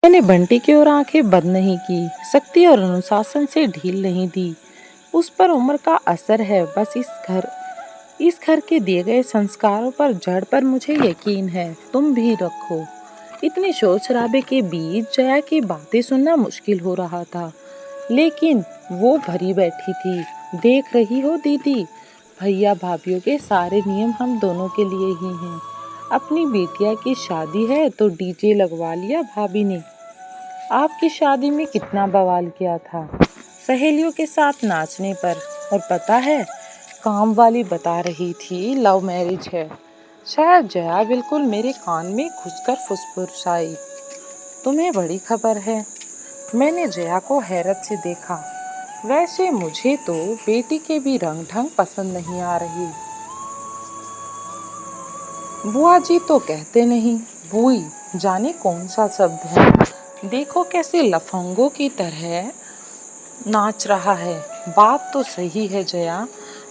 मैंने बंटी की ओर आंखें बंद नहीं की। सख्ती और अनुशासन से ढील नहीं दी। उस पर उम्र का असर है। बस इस घर के दिए गए संस्कारों पर जड़ पर मुझे यकीन है। तुम भी रखो। इतने शोर शराबे के बीच जया की बातें सुनना मुश्किल हो रहा था, लेकिन वो भरी बैठी थी। देख रही हो दीदी, भैया भाभीियों के सारे नियम हम दोनों के लिए ही हैं। अपनी बेटिया की शादी है तो डीजे लगवा लिया भाभी ने। आपकी शादी में कितना बवाल किया था सहेलियों के साथ नाचने पर। और पता है, काम वाली बता रही थी लव मैरिज है। शायद जया बिल्कुल मेरे कान में घुसकर फुसफुसाई। तुम्हें बड़ी खबर है। मैंने जया को हैरत से देखा। वैसे मुझे तो बेटी के भी रंग ढंग पसंद नहीं आ रही। बुआ जी तो कहते नहीं, बुई जाने कौन सा शब्द है। देखो कैसे लफंगों की तरह नाच रहा है। बात तो सही है जया,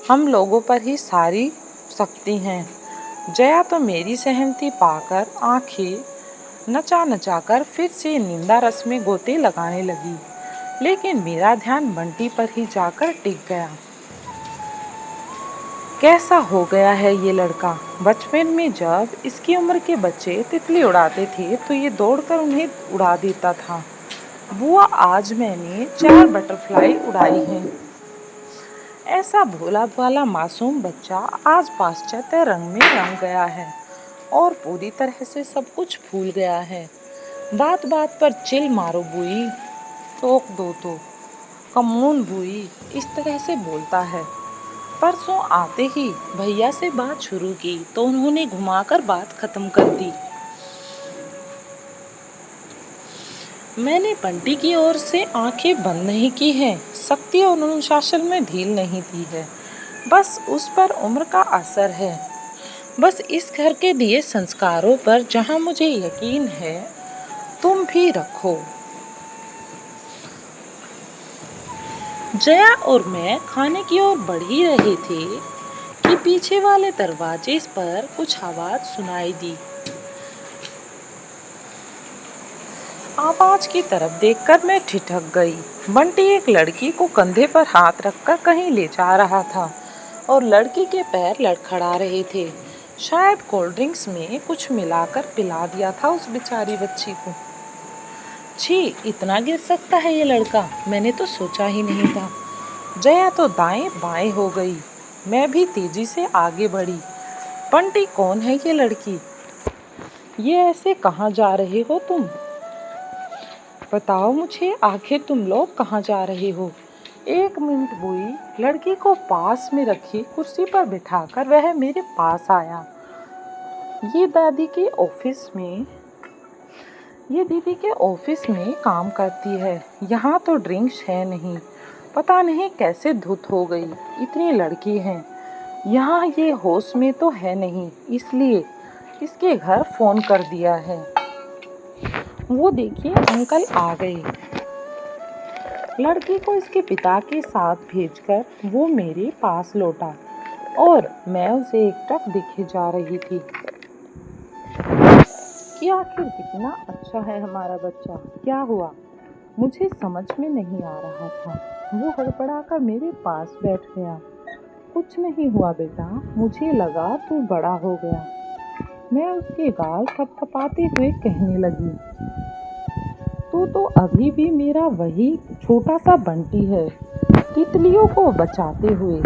हम लोगों पर ही सारी शक्ति हैं। जया तो मेरी सहमति पाकर आंखें नचा नचा कर फिर से निंदा रस में गोते लगाने लगी, लेकिन मेरा ध्यान बंटी पर ही जाकर टिक गया। कैसा हो गया है ये लड़का। बचपन में जब इसकी उम्र के बच्चे तितली उड़ाते थे तो ये दौड़कर उन्हें उड़ा देता था। बुआ, आज मैंने 4 बटरफ्लाई उड़ाई हैं। ऐसा भोला भाला मासूम बच्चा आज पाश्चात्य रंग में रंग गया है और पूरी तरह से सब कुछ भूल गया है। बात बात पर चिल मारो बुई, टोक दो तो कमून बुई, इस तरह से बोलता है। परसों आते ही भैया से बात शुरू की तो उन्होंने घुमाकर बात खत्म कर दी। मैंने बंटी की ओर से आंखें बंद नहीं की हैं। सख्ती और अनुशासन में ढील नहीं दी है। बस उस पर उम्र का असर है। बस इस घर के दिए संस्कारों पर जहां मुझे यकीन है, तुम भी रखो। जया और मैं खाने की ओर बढ़ ही रहे थे कि पीछे वाले दरवाजे पर कुछ आवाज सुनाई दी। आवाज की तरफ देखकर मैं ठिठक गई। बंटी एक लड़की को कंधे पर हाथ रखकर कहीं ले जा रहा था और लड़की के पैर लड़खड़ा रहे थे। शायद कोल्ड ड्रिंक्स में कुछ मिलाकर पिला दिया था उस बेचारी बच्ची को। छी, इतना गिर सकता है ये लड़का, मैंने तो सोचा ही नहीं था। जया तो दाएं बाएं हो गई। मैं भी तेजी से आगे बढ़ी। बंटी, कौन है ये लड़की? ये ऐसे कहाँ जा रहे हो तुम? बताओ मुझे, आखिर तुम लोग कहाँ जा रहे हो? 1 मिनट बुई। लड़की को पास में रखी कुर्सी पर बिठाकर वह मेरे पास आया। ये दीदी के ऑफिस में काम करती है। यहाँ तो ड्रिंक्स है नहीं। पता नहीं कैसे धुत हो गई। इतनी लड़की हैं यहाँ, ये होश में तो है नहीं, इसलिए इसके घर फोन कर दिया है। वो देखिए, अंकल आ गए। लड़की को इसके पिता के साथ भेजकर वो मेरे पास लौटा और मैं उसे एकटक दिखे जा रही थी कि आखिर कितना अच्छा है हमारा बच्चा। क्या हुआ, मुझे समझ में नहीं आ रहा था। वो हड़बड़ाकर मेरे पास बैठ गया। कुछ नहीं हुआ बेटा, मुझे लगा तू बड़ा हो गया। मैं उसके गाल थपथपाते हुए कहने लगी, तू तो अभी भी मेरा वही छोटा सा बंटी है, तितलियों को बचाते हुए।